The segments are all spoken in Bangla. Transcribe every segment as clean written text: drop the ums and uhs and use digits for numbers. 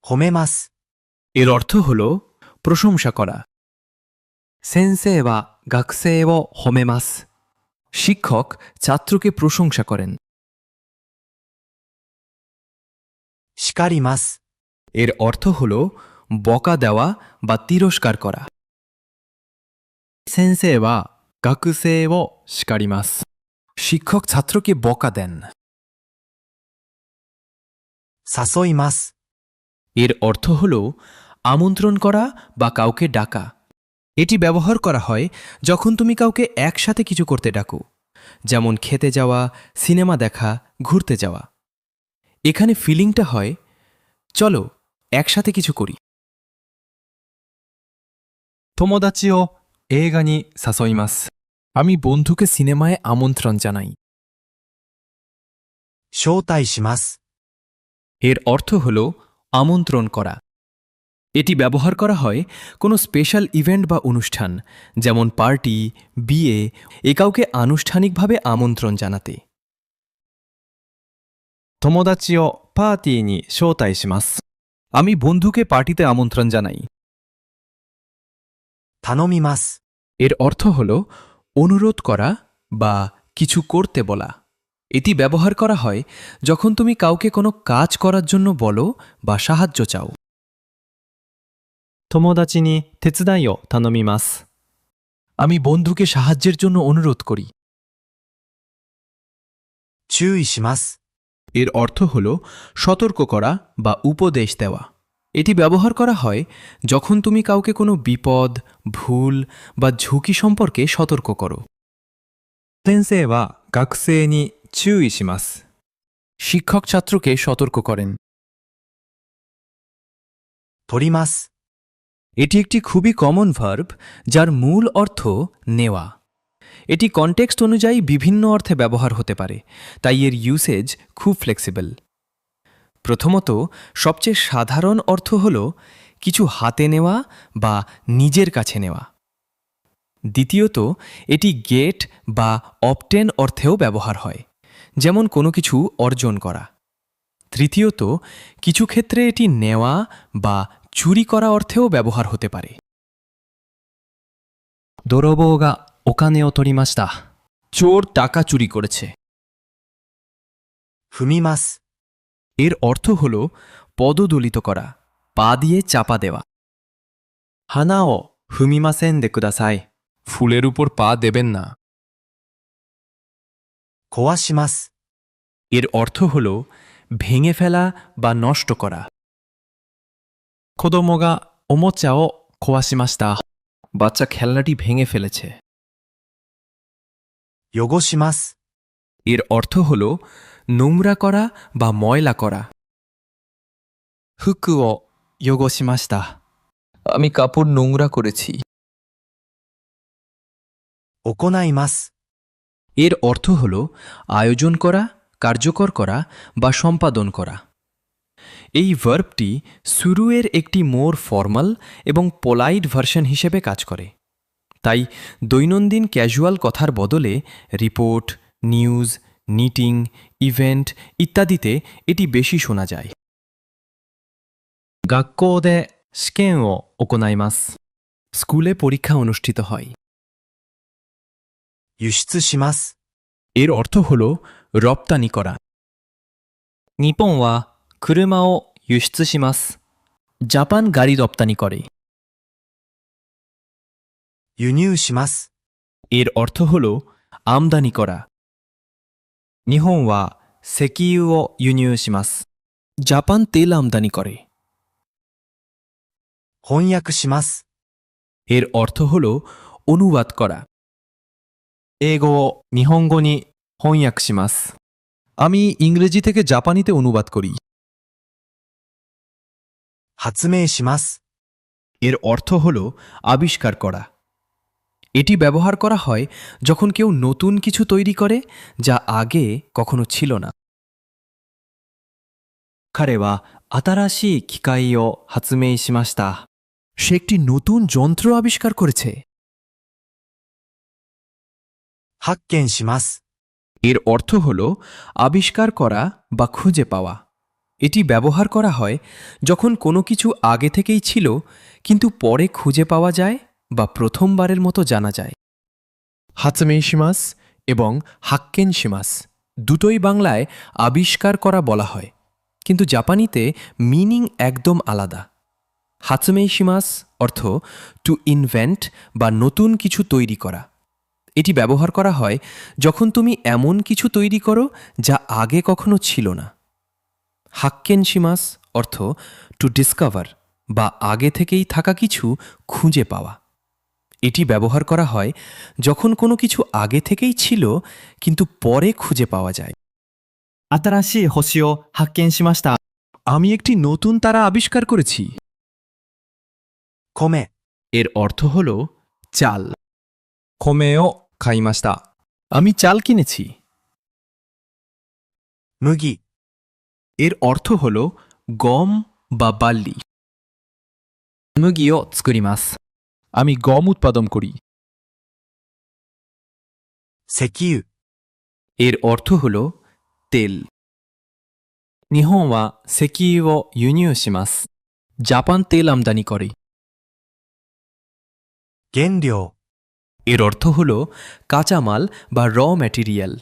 褒めます。 এর অর্থ হল প্রশংসা করা। 先生は学生を褒めます。 শিক্ষক ছাত্রকে প্রশংসা করেন। 叱ります。 এর অর্থ হল বকা দেওয়া বা তিরস্কার করা। 先生は学生を叱ります。 শিক্ষক ছাত্রকে বকা দেন। 誘います。 এর অর্থ হল আমন্ত্রণ করা বা কাউকে ডাকা। এটি ব্যবহার করা হয় যখন তুমি কাউকে একসাথে কিছু করতে ডাকো, যেমন খেতে যাওয়া, সিনেমা দেখা, ঘুরতে যাওয়া। এখানে ফিলিংটা হয় চলো একসাথে কিছু করি। 友達を映画に誘います。 আমি বন্ধুকে সিনেমায় আমন্ত্রণ জানাই। 招待します。 এর অর্থ হল আমন্ত্রণ করা। এটি ব্যবহার করা হয় কোনো স্পেশাল ইভেন্ট বা অনুষ্ঠান, যেমন পার্টি, বিয়ে, কাউকে আনুষ্ঠানিকভাবে আমন্ত্রণ জানাতে। 友達をパーティーに招待します。 আমি বন্ধুকে পার্টিতে আমন্ত্রণ জানাই। 頼みます。 এর অর্থ হল অনুরোধ করা বা কিছু করতে বলা। এটি ব্যবহার করা হয় যখন তুমি কাউকে কোনো কাজ করার জন্য বলো বা সাহায্য চাও। 友達に手伝いを頼みます。 আমি বন্ধুকে সাহায্যের জন্য অনুরোধ করি। 注意します。 এর অর্থ হল সতর্ক করা বা উপদেশ দেওয়া। এটি ব্যবহার করা হয় যখন তুমি কাউকে কোনো বিপদ, ভুল বা ঝুঁকি সম্পর্কে সতর্ক করো। 先生は学生に注意します。 শিক্ষক ছাত্রকে সতর্ক করেন। 取ります。 এটি একটি খুবই কমন ভার্ব যার মূল অর্থ নেওয়া। এটি কনটেক্সট অনুযায়ী বিভিন্ন অর্থে ব্যবহার হতে পারে, তাই এর ইউসেজ খুব ফ্লেক্সিবল। প্রথমত, সবচেয়ে সাধারণ অর্থ হল কিছু হাতে নেওয়া বা নিজের কাছে নেওয়া। দ্বিতীয়ত, এটি গেট বা অবটেন অর্থেও ব্যবহার হয়, যেমন কোনো কিছু অর্জন করা। তৃতীয়ত, কিছু ক্ষেত্রে এটি নেওয়া বা চুরি করা অর্থেও ব্যবহার হতে পারে। 泥棒がお金を取りました。 চোর টাকা চুরি করেছে। 踏みます。 এর অর্থ হল পদদলিত করা, পা দিয়ে চাপা দেওয়া। 花を踏みませんでください。 ফুলের উপর পা দেবেন না। 壊します。 এর অর্থ হল ভেঙে ফেলা বা নষ্ট করা। 子供がおもちゃを壊しました。 বাচ্চা খেলনাটি ভেঙে ফেলেছে। 汚します。 এর অর্থ হল নোংরা করা বা ময়লা করা। 服を汚しました。 আমি কাপড় নোংরা করেছি। 行います。 এর অর্থ হল আয়োজন করা, কার্যকর করা বা সম্পাদন করা। এই ভার্বটি শুরুয়ের একটি মোর ফর্মাল এবং পোলাইট ভার্সন হিসেবে কাজ করে, তাই দৈনন্দিন ক্যাজুয়াল কথার বদলে রিপোর্ট, নিউজ, মিটিং, ইভেন্ট ইত্যাদিতে এটি বেশি শোনা যায়। 学校で試験を行います。 স্কুলে পরীক্ষা অনুষ্ঠিত হয়। 輸出します。 এর অর্থ হল রপ্তানি করা। 日本は車を輸出します。 জাপান গাড়ি রপ্তানি করে। 輸入します。 এর অর্থ হল আমদানি করা। 日本は石油を輸入します。 জাপান তেল আমদানি করে। 翻訳します。 এর অর্থ হল অনুবাদ করা। 英語を日本語に翻訳します。 আমি ইংরেজি থেকে জাপানিতে অনুবাদ করি। 発明します。 এর অর্থ হল আবিষ্কার করা। এটি ব্যবহার করা হয় যখন কেউ নতুন কিছু তৈরি করে যা আগে কখনো ছিল না। 彼は新しい機械を発明しました。 সে একটি নতুন যন্ত্র আবিষ্কার করেছে। 発見します。 এর অর্থ হল আবিষ্কার করা বা খুঁজে পাওয়া। এটি ব্যবহার করা হয় যখন কোনো কিছু আগে থেকেই ছিল কিন্তু পরে খুঁজে পাওয়া যায় বা প্রথমবারের মতো জানা যায়। 発明しますএবং 発見します দুটোই বাংলায় আবিষ্কার করা বলা হয়, কিন্তু জাপানিতে মিনিং একদম আলাদা। হাতসুমেইশিমাস অর্থ টু ইনভেন্ট বা নতুন কিছু তৈরি করা। এটি ব্যবহার করা হয় যখন তুমি এমন কিছু তৈরি করো যা আগে কখনো ছিল না। হাক্কেনশিমাস অর্থ টু ডিসকভার বা আগে থেকেই থাকা কিছু খুঁজে পাওয়া। এটি ব্যবহার করা হয় যখন কোনো কিছু আগে থেকেই ছিল কিন্তু পরে খুঁজে পাওয়া যায়। 新しい星を発見しました আমি একটি নতুন তারা আবিষ্কার করেছি। 米、 এর অর্থ হল চাল। 米を買いました আমি চাল কিনেছি। 麦、 এর অর্থ হল গম বা বার্লি। 麦を作ります আমি গম উৎপাদন করি। 石油、 এর অর্থ হল তেল। 日本は石油を輸入します জাপান তেল আমদানি করে। 原料、 এর অর্থ হল কাঁচামাল বা র ম্যাটেরিয়াল।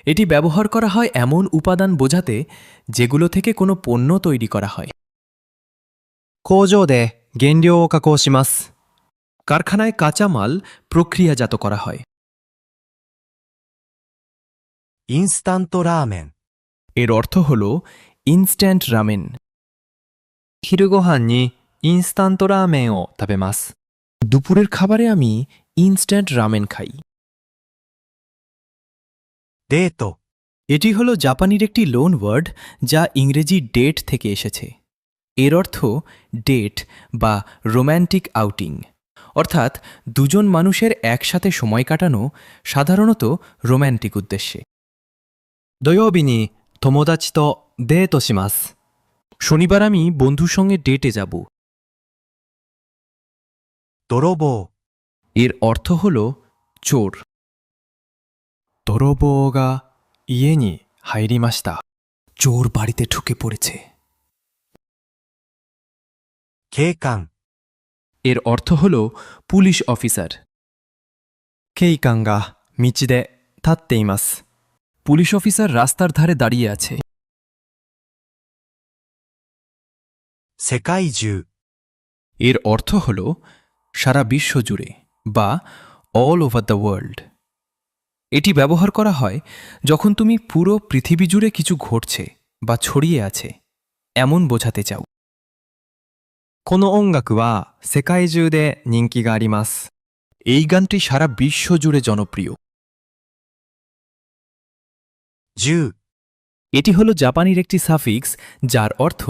এটি ব্যবহার করা হয় এমন উপাদান বোঝাতে যেগুলো থেকে কোনো পণ্য তৈরি করা হয়। 工場で原料を加工します কারখানায় কাঁচামাল প্রক্রিয়াজাত করা হয়। インスタントラーメン、 এর অর্থ হল ইনস্ট্যান্ট রামেন। 昼ご飯にインスタントラーメンを食べます দুপুরের খাবারে আমি ইনস্ট্যান্ট রামেন খাই। デート、 এটি হল জাপানির একটি লোন ওয়ার্ড যা ইংরেজি ডেট থেকে এসেছে। এর অর্থ ডেট বা রোম্যান্টিক আউটিং, অর্থাৎ দুজন মানুষের একসাথে সময় কাটানো, সাধারণত রোম্যান্টিক উদ্দেশ্যে। 土曜日に友達とデートします শনিবার আমি বন্ধুর সঙ্গে ডেটে যাব। 泥棒、 এর অর্থ হল চোর। 泥棒が家に入りました চোর বাড়িতে ঢুকে পড়েছে। 警官、 এর অর্থ হল পুলিশ অফিসার। 警官が道で立っています পুলিশ অফিসার রাস্তার ধারে দাঁড়িয়ে আছে। 世界中、 এর অর্থ হল সারা বিশ্ব জুড়ে বা অল ওভার দ্য ওয়ার্ল্ড। এটি ব্যবহার করা হয় যখন তুমি পুরো পৃথিবী জুড়ে কিছু ঘটছে বা ছড়িয়ে আছে এমন বোঝাতে চাও। この音楽は世界中で人気があります এই গানটি সারা বিশ্ব জুড়ে জনপ্রিয়। 10、 এটি হল জাপানির একটি সাফিক্স যার অর্থ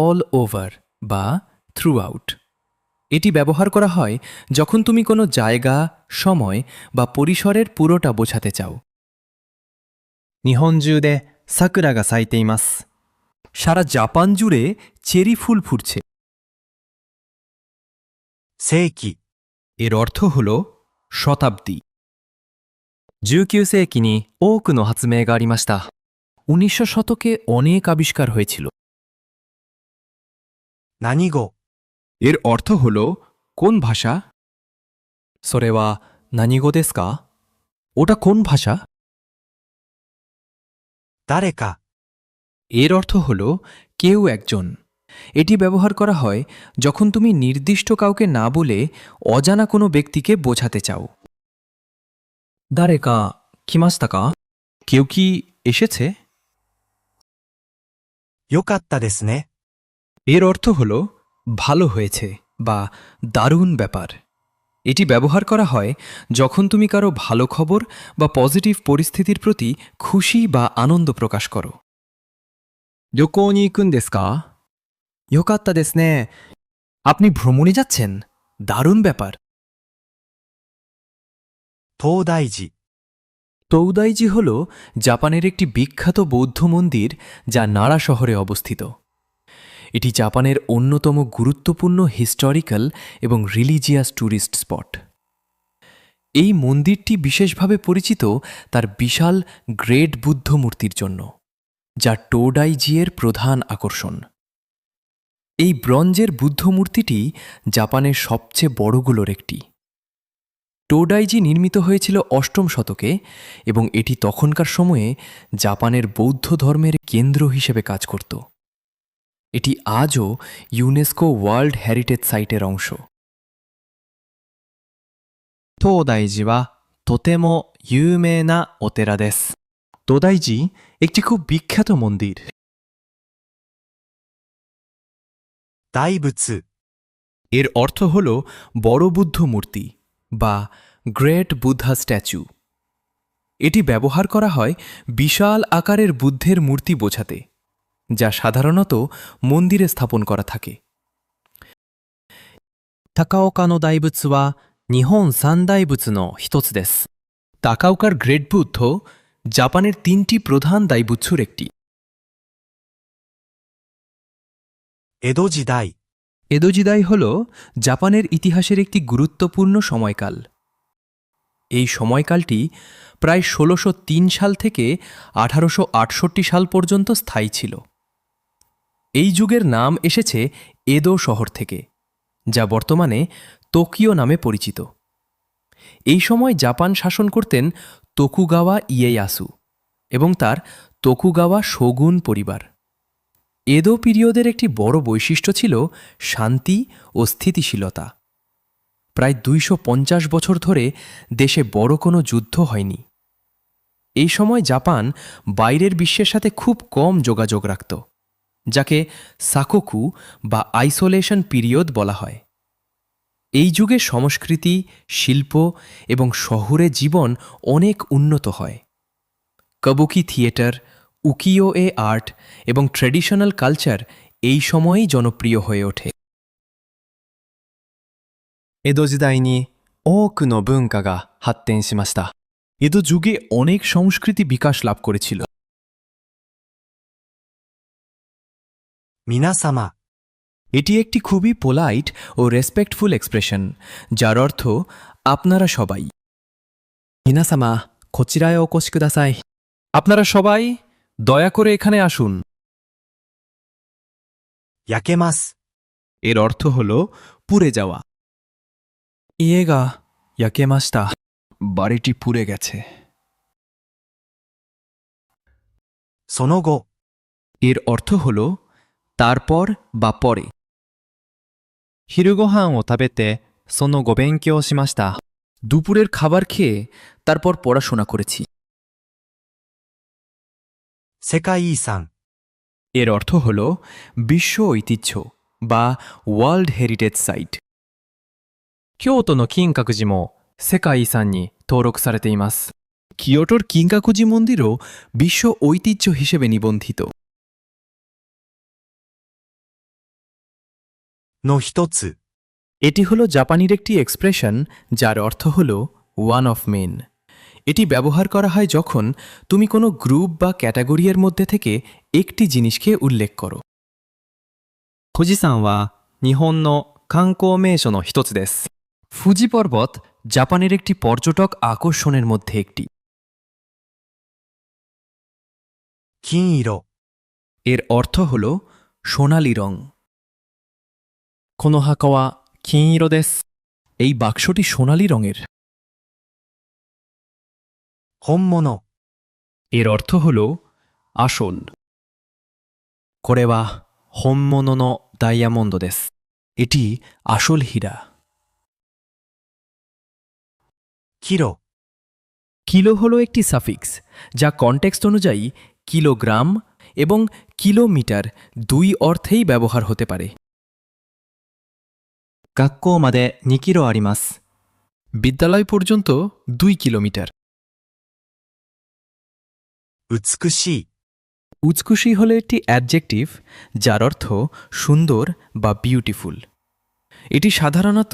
অল ওভার বা থ্রু আউট। এটি ব্যবহার করা হয় যখন তুমি কোনো জায়গা, সময় বা পরিসরের পুরোটা বোঝাতে চাও। 日本中で桜が咲いています সারা জাপান জুড়ে চেরি ফুল ফুটছে। 世紀、 এর অর্থ হল শতাব্দী। 19世紀に多くの発明がありました 1900 শতকে অনেক আবিষ্কার হয়েছিল। 何語、 এর অর্থ হল কোন ভাষা। それは何語ですか ওটা কোন ভাষা। 誰か、 এর অর্থ হল কেউ একজন। এটি ব্যবহার করা হয় যখন তুমি নির্দিষ্ট কাউকে না বলে অজানা কোনো ব্যক্তিকে বোঝাতে চাও। 誰か来ましたか কেউ কি এসেছে। よかったですね、 এর অর্থ হল ভালো হয়েছে বা দারুণ ব্যাপার। এটি ব্যবহার করা হয় যখন তুমি কারো ভালো খবর বা পজিটিভ পরিস্থিতির প্রতি খুশি বা আনন্দ প্রকাশ করো। 旅行に行くんですかよかったですね আপনি ভ্রমণে যাচ্ছেন, দারুণ ব্যাপার। 東大寺、 তৌদাইজি হল জাপানের একটি বিখ্যাত বৌদ্ধ মন্দির যা নারা শহরে অবস্থিত। এটি জাপানের অন্যতম গুরুত্বপূর্ণ হিস্টোরিক্যাল এবং রিলিজিয়াস ট্যুরিস্ট স্পট। এই মন্দিরটি বিশেষভাবে পরিচিত তার বিশাল গ্রেট বুদ্ধ মূর্তির জন্য। যা টোডাইজিয়ের প্রধান আকর্ষণ। এই ব্রঞ্জের বুদ্ধ মূর্তিটি জাপানের সবচেয়ে বড়গুলোর একটি। টোডাইজি নির্মিত হয়েছিল ৮ম শতকে এবং এটি তখনকার সময়ে জাপানের বৌদ্ধ ধর্মের কেন্দ্র হিসেবে কাজ করত। এটি আজও ইউনেস্কো ওয়ার্ল্ড হেরিটেজ সাইটের অংশ। 東大寺はとても有名なお寺です。 তোদাইজি একটি খুব বিখ্যাত মন্দির। 大仏 এর অর্থ হল বড় বুদ্ধ মূর্তি বা গ্রেট বুদ্ধা স্ট্যাচু। এটি ব্যবহার করা হয় বিশাল আকারের বুদ্ধের মূর্তি বোঝাতে, যা সাধারণত মন্দিরে স্থাপন করা থাকে। 高岡の大仏は日本三大仏の一つです。 তাকাওকার গ্রেট বুদ্ধ জাপানের 3টি প্রধান দাইবুৎসুর একটি। 江戸時代 এদো জিদাই হল জাপানের ইতিহাসের একটি গুরুত্বপূর্ণ সময়কাল। এই সময়কালটি প্রায় ১৬০৩ সাল থেকে ১৮৬৮ সাল পর্যন্ত স্থায়ী ছিল। এই যুগের নাম এসেছে এদো শহর থেকে, যা বর্তমানে টোকিও নামে পরিচিত। এই সময় জাপান শাসন করতেন তোকুগাওয়া ইয়েয়াসু এবং তার তোকুগাওয়া শোগুন পরিবার। এদো পিরিয়ডের একটি বড় বৈশিষ্ট্য ছিল শান্তি ও স্থিতিশীলতা। প্রায় ২৫০ বছর ধরে দেশে বড় কোনো যুদ্ধ হয়নি। এই সময় জাপান বাইরের বিশ্বের সাথে খুব কম যোগাযোগ রাখত, যাকে সাকোকু বা আইসোলেশন পিরিয়ড বলা হয়। এই যুগে সংস্কৃতি, শিল্প এবং শহুরে জীবন অনেক উন্নত হয়। কাবুকি থিয়েটার, উকিও-এ আর্ট এবং ট্র্যাডিশনাল কালচার এই সময়েই জনপ্রিয় হয়ে ওঠে। 江戸時代に多くの文化が発展しました。 এদো যুগে অনেক সংস্কৃতি বিকাশ লাভ করেছিল। 皆様 এটি একটি খুবই পোলাইট ও রেসপেক্টফুল এক্সপ্রেশন, যার অর্থ আপনারা সবাই। 皆様、こちらへお越しください。 আপনারা সবাই দয়া করে এখানে আসুন। 焼けます এর অর্থ হল পুড়ে যাওয়া। 家が焼けました。 বাড়িটি পুড়ে গেছে। その後 এর অর্থ হল তারপর বা পরে। 昼ご飯を食べて、そのご勉強をしました。 দুপুরের খাবার খেয়ে তারপর পড়াশোনা করেছি। 世界遺産 এর অর্থ হল বিশ্ব ঐতিহ্য বা ওয়ার্ল্ড হেরিটেজ সাইট। 京都の金閣寺も世界遺産に登録されています。 কিয়োটোর কিঙ্কাকুজি মন্দিরও বিশ্ব ঐতিহ্য হিসেবে নিবন্ধিত। の一つ এটি হল জাপানির একটি এক্সপ্রেশন যার অর্থ হল ওয়ান অফ মেন। এটি ব্যবহার করা হয় যখন তুমি কোনো গ্রুপ বা ক্যাটাগরির মধ্যে থেকে একটি জিনিসকে উল্লেখ করো। 富士山は日本の観光名所の一つです。 ফুজি পর্বত জাপানের একটি পর্যটক আকর্ষণের মধ্যে একটি। 金色 এর অর্থ হল সোনালি রং। この墓は金色です。 এই বাক্সটি সোনালি রঙের। 本物 এর অর্থ হল আসল। これは本物のダイヤモンドです。 এটি আসল হীরা। キロ কিলো হল একটি সাফিক্স যা কনটেক্সট অনুযায়ী কিলোগ্রাম এবং কিলোমিটার দুই অর্থেই ব্যবহার হতে পারে। 学校まで2キロあります。 বিদ্যালয় পর্যন্ত 2 কিলোমিটার। 美しい উৎকুশী হল একটি অ্যাডজেক্টিভ যার অর্থ সুন্দর বা বিউটিফুল। এটি সাধারণত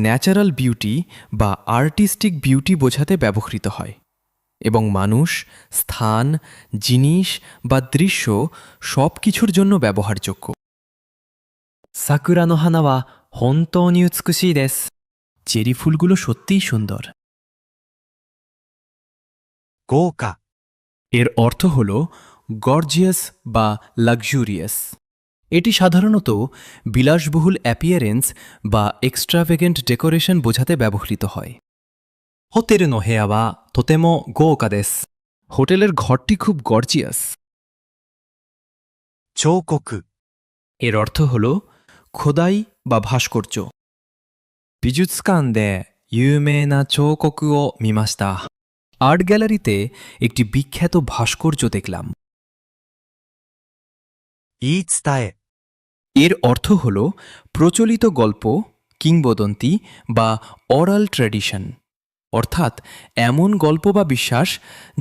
ন্যাচারাল বিউটি বা আর্টিস্টিক বিউটি বোঝাতে ব্যবহৃত হয় এবং মানুষ, স্থান, জিনিস বা দৃশ্য সব কিছুর জন্য ব্যবহারযোগ্য। 桜の花は本当に美しいです。 চেরি ফুলগুলো সত্যিই সুন্দর। 豪華 এর অর্থ হল গর্জিয়াস বা লাক্সুরিয়াস। এটি সাধারণত বিলাসবহুল অ্যাপিয়ারেন্স বা এক্সট্রাভেগেন্ট ডেকোরেশন বোঝাতে ব্যবহৃত হয়। ホテルの部屋はとても豪華です。 হোটেলের ঘরটি খুব গর্জিয়াস। 彫刻、 এর অর্থ হল খোদাই বা ভাস্কর্য। 美術館で有名な彫刻を見ました。 আর্ট গ্যালারিতে একটি বিখ্যাত ভাস্কর্য দেখলাম। 言い伝え、 এর অর্থ হল প্রচলিত গল্প, কিংবদন্তি বা অরাল ট্র্যাডিশন, অর্থাৎ এমন গল্প বা বিশ্বাস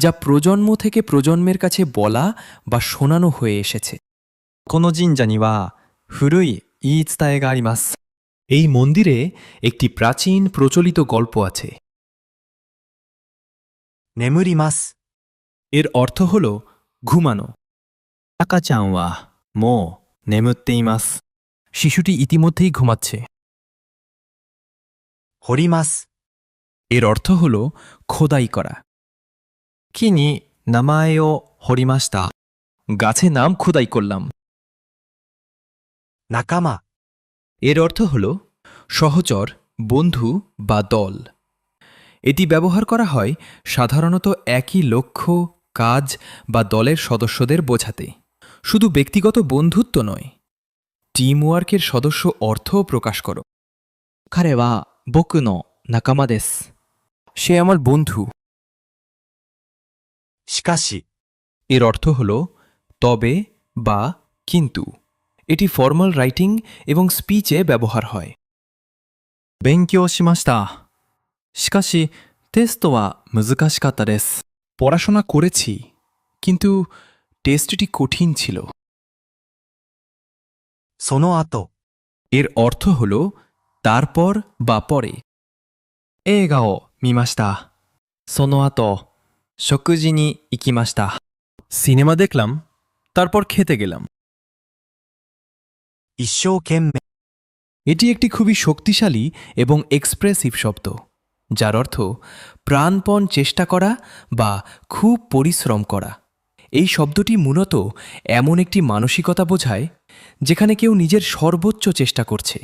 যা প্রজন্ম থেকে প্রজন্মের কাছে বলা বা শোনানো হয়ে এসেছে। この神社には古い言い伝えがあります。 এই মন্দিরে একটি প্রাচীন প্রচলিত গল্প আছে। 眠ります。 এর অর্থ হল ঘুমানো। 赤ちゃんはもう眠っています。 শিশুটি ইতিমধ্যেই ঘুমাচ্ছে। 掘ります。 এর অর্থ হল খোদাই করা। 木に名前を彫りました。 গাছে নাম খোদাই করলাম। 仲間、 এর অর্থ হল সহচর, বন্ধু বা দল। এটি ব্যবহার করা হয় সাধারণত একই লক্ষ্য, কাজ বা দলের সদস্যদের বোঝাতে। শুধু ব্যক্তিগত বন্ধুত্ব নয়, টিমওয়ার্কের সদস্য অর্থও প্রকাশ করো। 彼は僕の仲間です。 সে আমার বন্ধু। しかし、 এর অর্থ হল তবে বা কিন্তু। এটি ফর্মাল রাইটিং এবং স্পিচে ব্যবহার হয়। 勉強しました。しかしテストは難しかったです。 পড়াশোনা করেছি, কিন্তু টেস্টটি কঠিন ছিল। その後、 এর অর্থ হল তারপর বা পরে। 映画を見ました。その後食事に行きました。 সিনেমা দেখলাম, তারপর খেতে গেলাম। 一生懸命、 এটি একটি খুবই শক্তিশালী এবং এক্সপ্রেসিভ শব্দ, যার অর্থ প্রাণপণ চেষ্টা করা বা খুব পরিশ্রম করা। এই শব্দটি মূলত এমন একটি মানসিকতা বোঝায় যেখানে কেউ নিজের সর্বোচ্চ চেষ্টা করছে,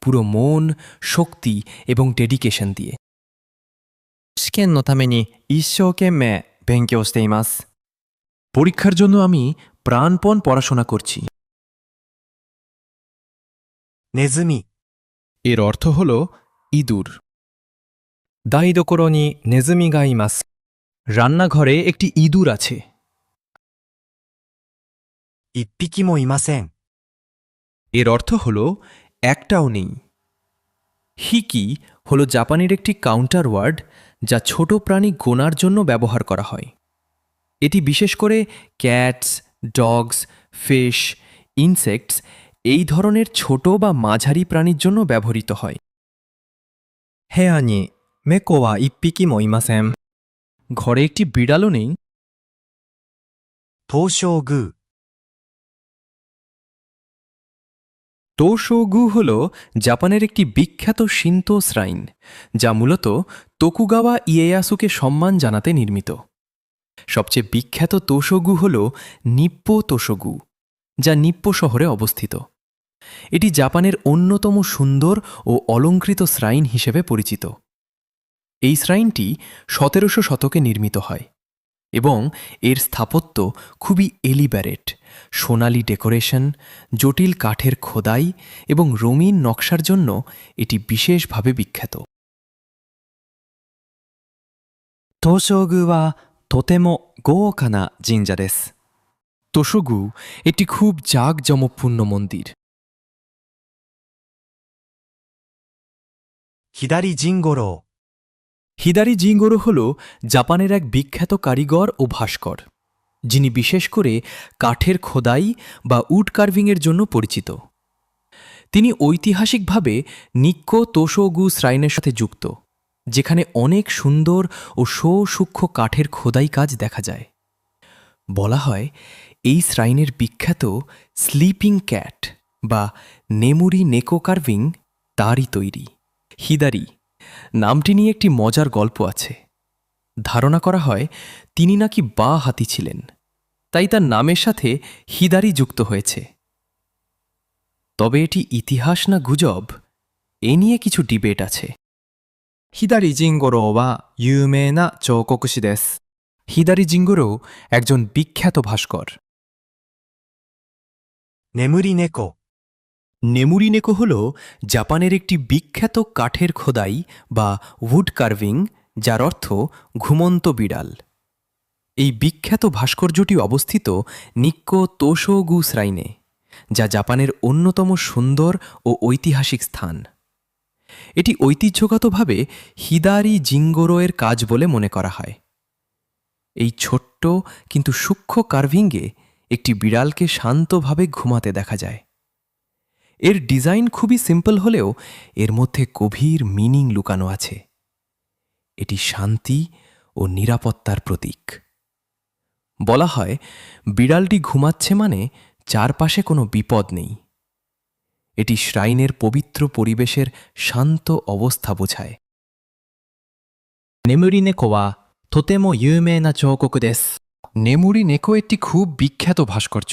পুরো মন, শক্তি এবং ডেডিকেশন দিয়ে। 試験のために一生懸命勉強しています。 পরীক্ষার জন্য আমি প্রাণপণ পড়াশোনা করছি। ネズミ、 এর অর্থ হল ইঁদুর। 台所にネズミがいます。 রান্নাঘরে একটি ইঁদুর আছে। 一匹もいません。 এর অর্থ হল একটাও নেই। হিকি হল জাপানের একটি কাউন্টার ওয়ার্ড যা ছোট প্রাণী গোনার জন্য ব্যবহার করা হয়। এটি বিশেষ করে ক্যাটস, ডগস, ফিশ, ইনসেক্টস এই ধরনের ছোট বা মাঝারি প্রাণীর জন্য ব্যবহৃত হয়। 部屋に猫は一匹もいません。 ঘরে একটি বিড়ালও নেই। 東照宮、 টোশোগু হল জাপানের একটি বিখ্যাত শিন্তো শ্রাইন, যা মূলত তোকুগাওয়া ইয়েয়াসুকে সম্মান জানাতে নির্মিত। সবচেয়ে বিখ্যাত তোশোগু হল নিপ্পো তোশোগু, যা নিপ্পো শহরে অবস্থিত। এটি জাপানের অন্যতম সুন্দর ও অলংকৃত শ্রাইন হিসেবে পরিচিত। এই শ্রাইনটি 1700 শতকে নির্মিত হয় এবং এর স্থাপত্য খুবই এলিব্যারেট, সোনালি ডেকোরেশন, জটিল কাঠের খোদাই এবং রঙিন নকশার জন্য এটি বিশেষভাবে বিখ্যাত। 東照宮はとても豪華な神社です。 তোশোগু একটি খুব জাঁকজমকপূর্ণ মন্দির। 左陣五郎、 হিদারি জিঙ্গোরো হল জাপানের এক বিখ্যাত কারিগর ও ভাস্কর, যিনি বিশেষ করে কাঠের খোদাই বা উড কার্ভিংয়ের জন্য পরিচিত। তিনি ঐতিহাসিকভাবে নিক্কো তোশোগু শ্রাইনের সাথে যুক্ত, যেখানে অনেক সুন্দর ও সূক্ষ্ম কাঠের খোদাই কাজ দেখা যায়। বলা হয় এই শ্রাইনের বিখ্যাত স্লিপিং ক্যাট বা নেমুরি নেকো কার্ভিং তারই তৈরি। হিদারি নামটি নিয়ে একটি মজার গল্প আছে। ধারণা করা হয় তিনি নাকি বাঁ হাতি ছিলেন। তাই তার নামের সাথে হিদারি যুক্ত হয়েছে। তবে এটি ইতিহাস না গুজব, এ নিয়ে কিছু ডিবেট আছে।左甚五郎は有名な彫刻師です。 হিদারি জিঙ্গোরো একজন বিখ্যাত ভাস্কর। 眠り猫、 নেমুরিনেকো হল জাপানের একটি বিখ্যাত কাঠের খোদাই বা উড কার্ভিং, যার অর্থ ঘুমন্ত বিড়াল। এই বিখ্যাত ভাস্কর্যটি অবস্থিত নিক্কো তোশোগু শ্রাইনে, যা জাপানের অন্যতম সুন্দর ও ঐতিহাসিক স্থান। এটি ঐতিহ্যগতভাবে হিদারি জিঙ্গোরোয়ের কাজ বলে মনে করা হয়। এই ছোট্ট কিন্তু সূক্ষ্ম কার্ভিংয়ে একটি বিড়ালকে শান্তভাবে ঘুমাতে দেখা যায়। এর ডিজাইন খুবই সিম্পল হলেও এর মধ্যে গভীর মিনিং লুকানো আছে। এটি শান্তি ও নিরাপত্তার প্রতীক। বলা হয় বিড়ালটি ঘুমাচ্ছে মানে চারপাশে কোনো বিপদ নেই। এটি শ্রাইনের পবিত্র পরিবেশের শান্ত অবস্থা বোঝায়। 眠り猫はとても有名な彫刻です。 নেমুরি নেকো একটি খুব বিখ্যাত ভাস্কর্য।